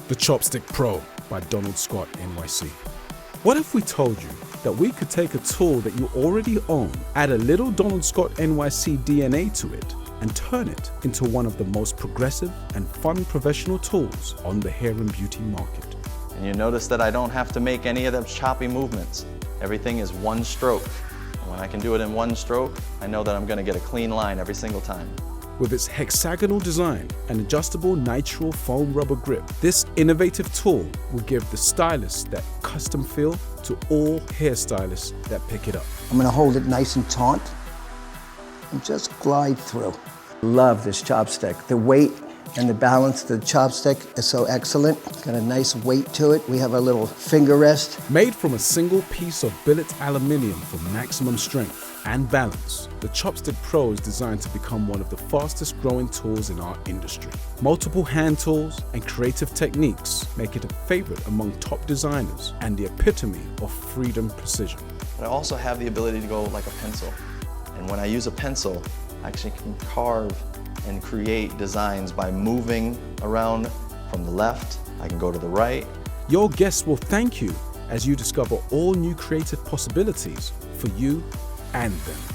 The Chopstick Pro by Donald Scott, NYC. What if we told you that we could take a tool that you already own, add a little Donald Scott NYC DNA to it, and turn it into one of the most progressive and fun professional tools on the hair and beauty market? And you notice that I don't have to make any of those choppy movements. Everything is one stroke. And when I can do it in one stroke, I know that I'm going to get a clean line every single time. With its hexagonal design and adjustable nitrile foam rubber grip, this innovative tool will give the stylist that custom feel to all hairstylists that pick it up. I'm going to hold it nice and taut and just glide through. Love this chopstick. The weight and the balance of the chopstick is so excellent. Got a nice weight to it. We have a little finger rest. Made from a single piece of billet aluminium for maximum strength and balance, the Chopstick Pro is designed to become one of the fastest growing tools in our industry. Multiple hand tools and creative techniques make it a favorite among top designers and the epitome of freedom precision. But I also have the ability to go like a pencil. And when I use a pencil, I actually can carve and create designs by moving around from the left. I can go to the right. Your guests will thank you as you discover all new creative possibilities for you and them.